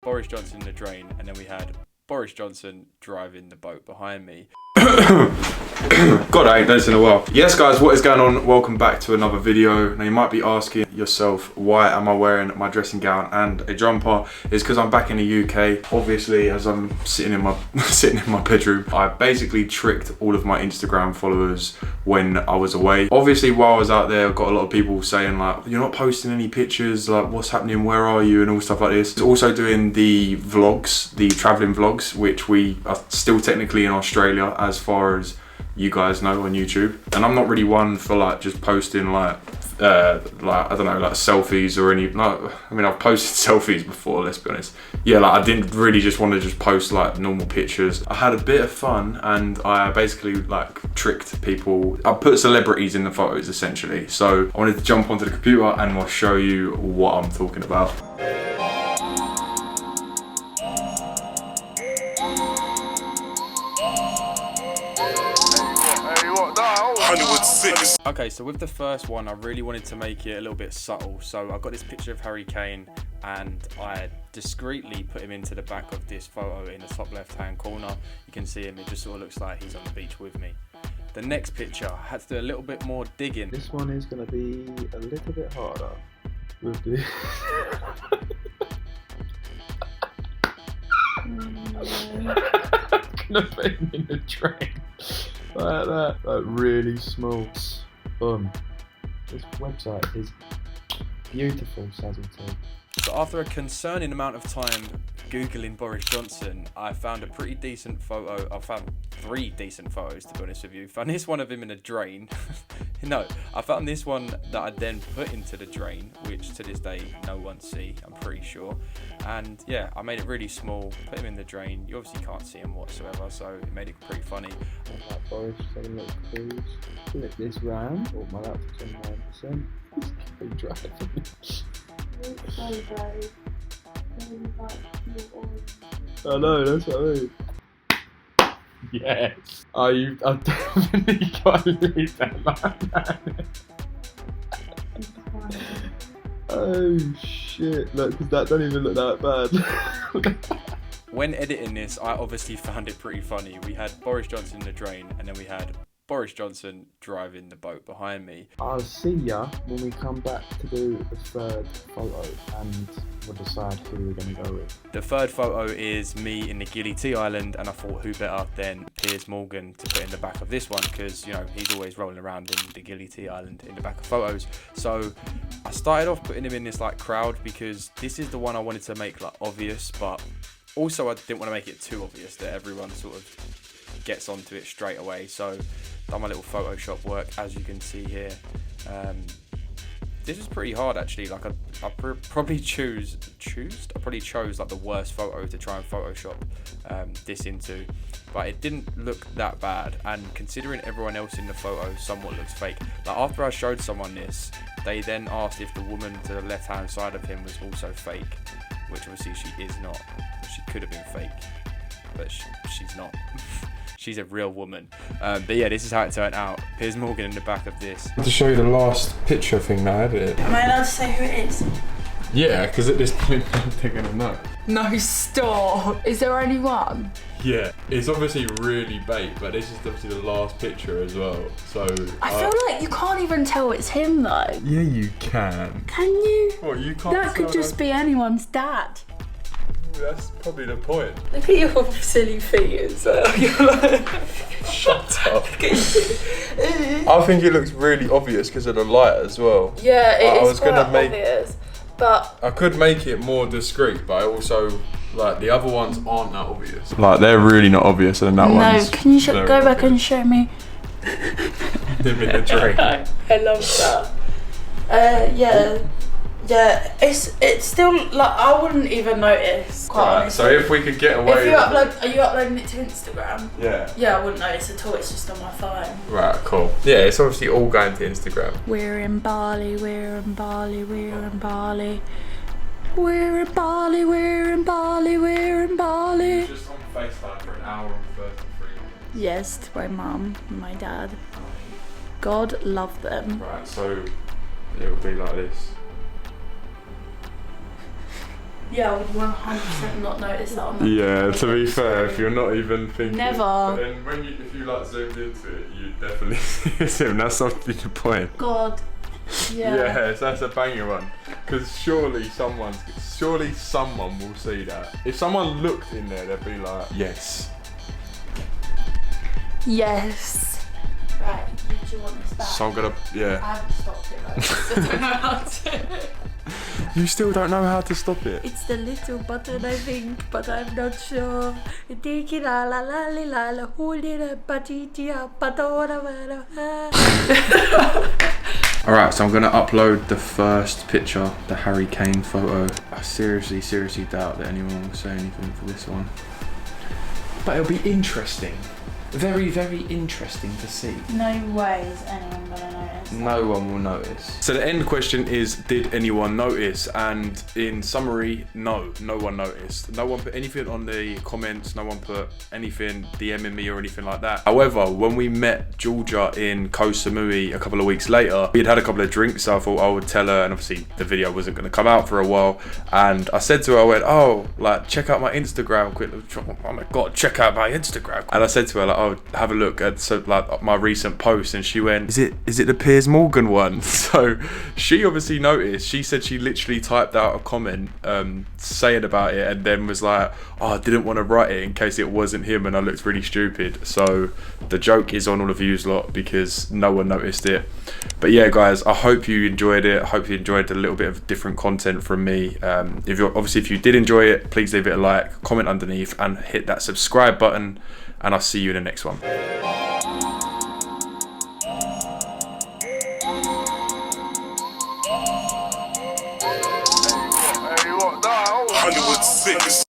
Boris Johnson in the drain, and then we had Boris Johnson driving the boat behind me. God, I ain't done this in a while. Yes guys, what is going on? Welcome back to another video. Now you might be asking yourself, why am I wearing my dressing gown and a jumper? It's because I'm back in the UK. Obviously, as I'm sitting in my bedroom, I basically tricked all of my Instagram followers when I was away. Obviously, while I was out there, I got a lot of people saying like, you're not posting any pictures, like what's happening, where are you, and all stuff like this. Also doing the vlogs, the traveling vlogs, which we are still technically in Australia as far as you guys know on YouTube. And I'm not really one for like just posting like I don't know, like selfies or any, like, I mean, I've posted selfies before, let's be honest. Yeah, like I didn't really just want to just post like normal pictures. I had a bit of fun and I basically like tricked people. I put celebrities in the photos essentially. So I wanted to jump onto the computer and I'll show you what I'm talking about. Okay, so with the first one, I really wanted to make it a little bit subtle. So I got this picture of Harry Kane and I discreetly put him into the back of this photo in the top left-hand corner. You can see him, it just sort of looks like he's on the beach with me. The next picture, I had to do a little bit more digging. This one is going to be a little bit harder with the... Gonna put him in the drain like that, like really small. This website is beautiful, Sazzleton. So after a concerning amount of time Googling Boris Johnson, I found a pretty decent photo. I found 3 decent photos, to be honest with you. Found this one of him in a drain. No, I found this one that I then put into the drain, which to this day no one see, I'm pretty sure. And yeah, I made it really small, put him in the drain. You obviously can't see him whatsoever, so it made it pretty funny. Like Boris having a little cruise. Flip this round. Oh, my laptop's on 9%. Keep driving. I know, that's what I mean. Yes. I've definitely got to leave that like that. Oh shit, look, because that don't even look that bad. When editing this, I obviously found it pretty funny. We had Boris Johnson in the drain, and then we had Boris Johnson driving the boat behind me. I'll see ya when we come back to do the third photo and we'll decide who we're going to go with. The third photo is me in the Gili Tea Island, and I thought who better than Piers Morgan to put in the back of this one, because you know he's always rolling around in the Gili Tea Island in the back of photos. So I started off putting him in this like crowd because this is the one I wanted to make like obvious, but also I didn't want to make it too obvious that everyone sort of gets onto it straight away. So done my little Photoshop work, as you can see here. This was pretty hard actually. Like I probably chose like the worst photo to try and Photoshop this into, but it didn't look that bad. And considering everyone else in the photo somewhat looks fake, like after I showed someone this, they then asked if the woman to the left hand side of him was also fake, which obviously she is not. She could have been fake, but she's not. She's a real woman. But yeah, this is how it turned out. Piers Morgan in the back of this. To show you the last picture thing that I edited. Am I allowed to say who it is? Yeah, because at this point they're gonna know. No, stop. Is there only one? Yeah, it's obviously really bait, but this is obviously the last picture as well. So I feel like you can't even tell it's him though. Yeah, you can. Can you? What, you can't? That could just be anyone's dad. That's probably the point. Look at your silly feet as well. Shut up. I think it looks really obvious because of the light as well. Yeah, it is quite obvious, but I could make it more discreet, but I also, like, the other ones aren't that obvious. Like, they're really not obvious, and that one's... No, can you go back and show me? Them in the drain. I love that. Yeah, it's still like I wouldn't even notice. Right, so if we could get away. If you upload, are you uploading it to Instagram? Yeah. Yeah, I wouldn't notice at all. It's just on my phone. Right, cool. Yeah, it's obviously all going to Instagram. We're in Bali. We're in Bali. We're in Bali. We're in Bali. We're in Bali. We're in Bali. Just on FaceTime for an hour and 33 minutes. Yes, to my mum and my dad. God love them. Right, so it'll be like this. Yeah, I would 100% not notice that on that. Yeah, to be fair, if you're not even thinking. Never. But then if you like zoomed into it, you definitely see him. That's not the point. God. Yeah. Yes, that's a banger one. Because surely someone will see that. If someone looked in there, they'd be like, yes. Yes. Right, did you want this back? So I'm gonna, yeah. I haven't stopped it, right? So I don't know how to. You still don't know how to stop it? It's the little button, I think, but I'm not sure. Take it la la la la la, hold it up, patitia, patora. Alright, so I'm gonna upload the first picture, the Harry Kane photo. I seriously doubt that anyone will say anything for this one. But it'll be interesting. Very, very interesting to see. No way is anyone gonna notice. No one will notice. So the end question is, did anyone notice? And in summary, no one noticed. No one put anything on the comments, no one put anything DMing me or anything like that. However, when we met Georgia in Koh Samui a couple of weeks later, we had a couple of drinks, so I thought I would tell her, and obviously the video wasn't gonna come out for a while. And I said to her, I went, oh, like, check out my Instagram quickly. Oh my God, check out my Instagram. And I said to her, like, oh, have a look at my recent post, and she went, is it the Piers Morgan one? So she obviously noticed. She said she literally typed out a comment saying about it, and then was like, oh, I didn't want to write it in case it wasn't him and I looked really stupid. So the joke is on all of you lot because no one noticed it. But yeah, guys, I hope you enjoyed it. I hope you enjoyed a little bit of different content from me. If you did enjoy it, please leave it a like, comment underneath, and hit that subscribe button. And I'll see you in the next one. Hollywood 6.